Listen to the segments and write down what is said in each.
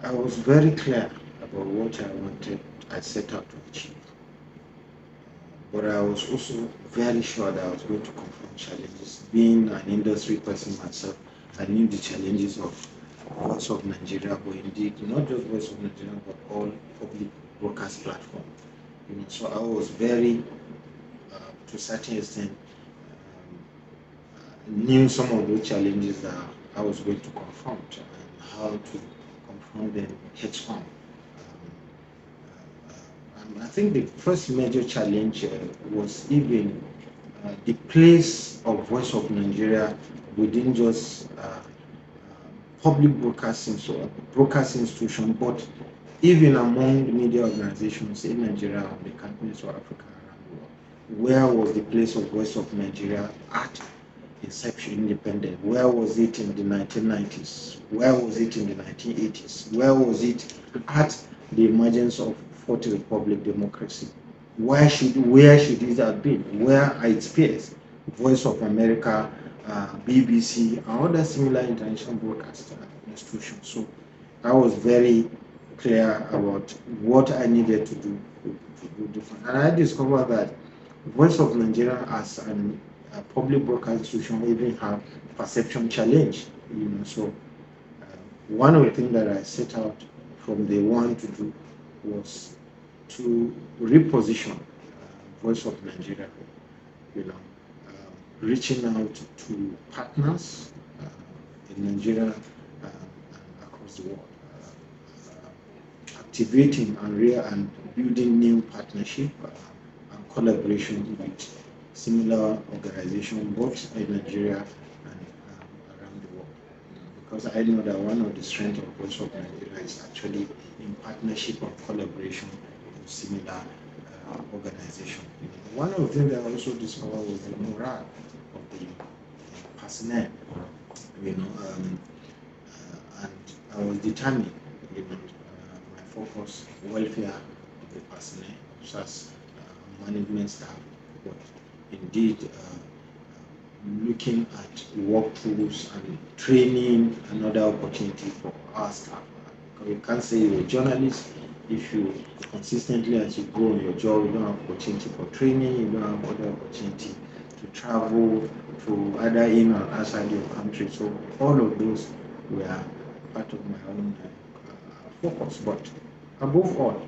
I was very clear about what I set out to achieve. But I was also very sure that I was going to confront challenges. Being an industry person myself, I knew the challenges of Voice of Nigeria, but indeed not just Voice of Nigeria, but all public broadcast platforms. So I was very, to a certain extent, knew some of those challenges that I was going to confront and how to confront them head on. I think the first major challenge was even the place of Voice of Nigeria within just public broadcast institution, but even among media organizations in Nigeria and the continent of Africa around the world. Where was the place of Voice of Nigeria at inception independent? Where was it in the 1990s? Where was it in the 1980s? Where was it at the emergence of Fourth Republic democracy? Where should it have been? Where are its peers? Voice of America, BBC, and other similar international broadcast institutions. So I was very clear about what I needed to do different. And I discovered that Voice of Nigeria as a public broadcast institution even have perception challenge. So one of the things that I set out from day one to do was to reposition Voice of Nigeria, you know, reaching out to partners in Nigeria and across the world, activating and building new partnership and collaboration with similar organizations both in Nigeria and around the world. Because I know that one of the strengths of Voice of Nigeria is actually in partnership and collaboration with similar organizations. One of the things that I also discovered was the morale of the personnel. You know, um, and I was determined. My focus welfare of the personnel, such as management staff, but indeed looking at workforce and training another opportunity for our staff. You can't say you're a journalist if you consistently, as you go on your job, you don't have opportunity for training, you don't have other opportunity to travel to either in or outside your country. So all of those were part of my own focus. But above all,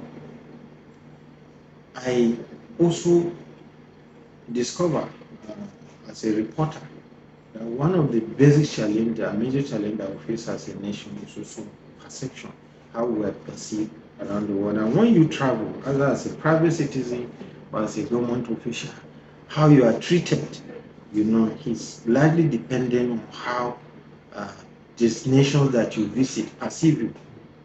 I also discovered as a reporter that one of the basic challenges, a major challenge that we face as a nation is also perception, how we are perceived around the world. And when you travel, either as a private citizen or as a government official, how you are treated, is largely dependent on how uh, destinations that you visit perceive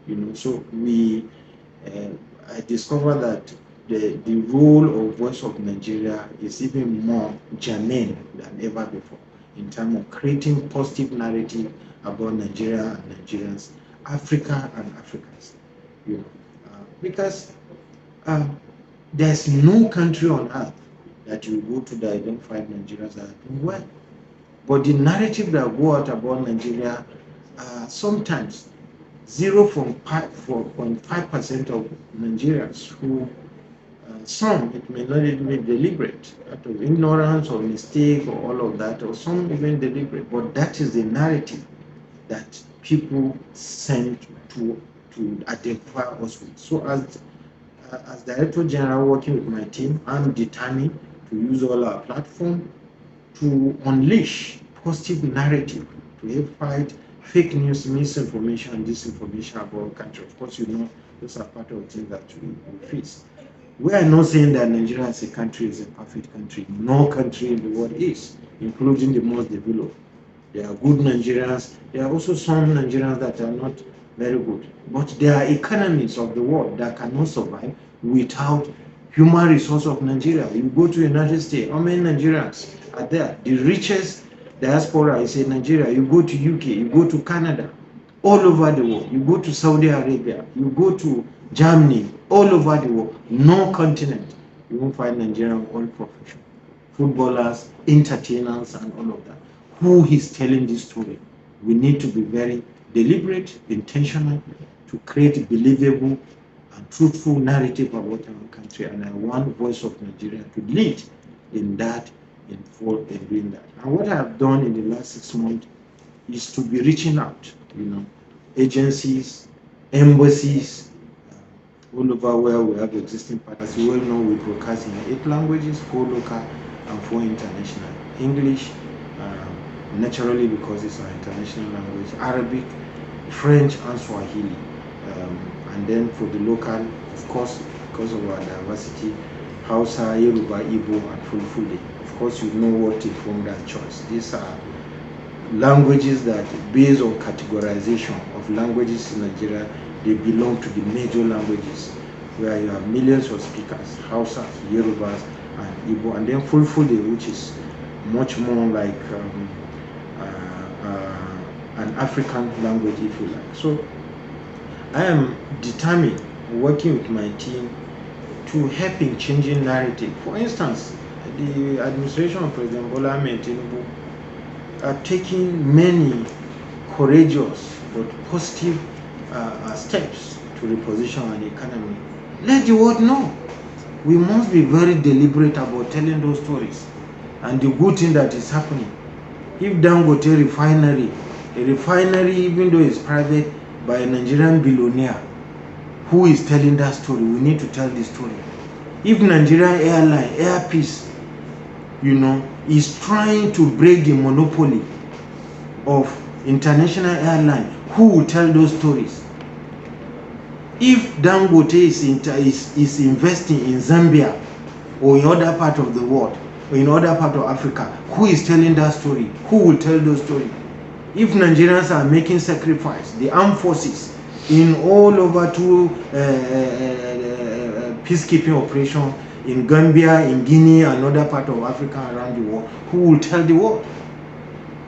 you. So uh, I discovered that the role of Voice of Nigeria is even more germane than ever before in terms of creating positive narrative about Nigeria and Nigerians, Africa and Africans. Because uh, there's no country on earth that you go to that identify Nigerians that are doing well. But the narrative that go out about Nigeria, sometimes 0.5% of Nigerians who some it may not even be deliberate out of ignorance or mistake or all of that, or some even deliberate, but that is the narrative that people send to identify us with. So as Director General working with my team, I'm determined to use all our platform to unleash positive narrative to help fight fake news, misinformation, and disinformation about our country. Of course, those are part of the things that we face. We are not saying that Nigeria as a country is a perfect country. No country in the world is, including the most developed. There are good Nigerians. There are also some Nigerians that are not very good. But there are economies of the world that cannot survive without human resource of Nigeria. You go to the United States, how many Nigerians are there? The richest diaspora is in Nigeria. You go to UK, you go to Canada, all over the world. You go to Saudi Arabia, you go to Germany, all over the world. No continent you won't find Nigerian all profession, footballers, entertainers, and all of that. Who is telling this story? We need to be very deliberate, intentional, to create believable and truthful narrative about our country, and I want Voice of Nigeria to lead in that, in doing that. And what I have done in the last 6 months is to be reaching out, agencies, embassies, all over where we have existing partners. As you well know, we broadcast in 8 languages, 4 local and 4 international. English, naturally because it's an international language, Arabic, French, and Swahili. And then for the local, of course, because of our diversity, Hausa, Yoruba, Igbo, and Fulfulde. Of course, you know what informed that choice. These are languages that, based on categorization of languages in Nigeria, they belong to the major languages, where you have millions of speakers, Hausa, Yorubas, and Igbo, and then Fulfulde, which is much more like an African language, if you like. So I am determined, working with my team, to help in changing narrative. For instance, the administration of President Bola Ahmed Tinubu are taking many courageous but positive steps to reposition an economy. Let the world know. We must be very deliberate about telling those stories and the good thing that is happening. If Dangote refinery, a refinery, even though it's private, by a Nigerian billionaire, who is telling that story, we need to tell the story. If Nigerian airline, Air Peace, is trying to break the monopoly of international airline, who will tell those stories? If Dangote is investing in Zambia or in other part of the world or in other part of Africa, who is telling that story? Who will tell those stories? If Nigerians are making sacrifice, the armed forces in all over to peacekeeping operation in Gambia, in Guinea, and other part of Africa around the world, who will tell the world?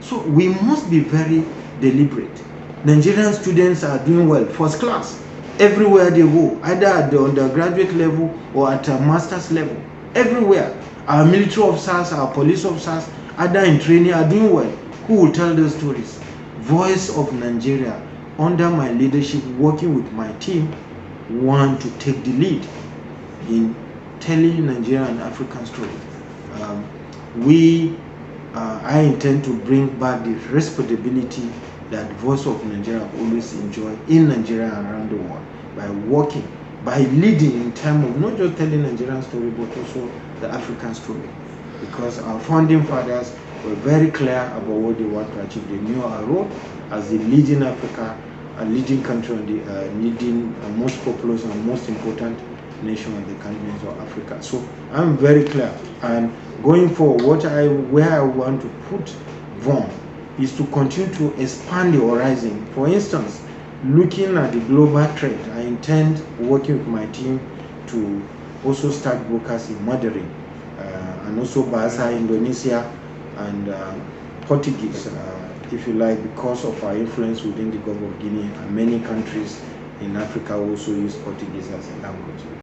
So we must be very deliberate. Nigerian students are doing well, first class, everywhere they go, either at the undergraduate level or at a master's level, everywhere. Our military officers, our police officers, either in training, are doing well. Who will tell those stories? Voice of Nigeria, under my leadership, working with my team, want to take the lead in telling Nigerian and African story. I intend to bring back the respectability that Voice of Nigeria always enjoy in Nigeria and around the world, by working, by leading in terms of not just telling Nigerian story, but also the African story. Because our founding fathers were very clear about what they want to achieve. They knew our role as the leading Africa, a leading country, and the leading, most populous and most important nation on the continent of Africa. So I'm very clear. And going forward, where I want to put VON is to continue to expand the horizon. For instance, looking at the global trend, I intend, working with my team, to also start broadcasting Mandarin, and also Bahasa Indonesia and Portuguese, if you like, because of our influence within the Gulf of Guinea, and many countries in Africa also use Portuguese as a language.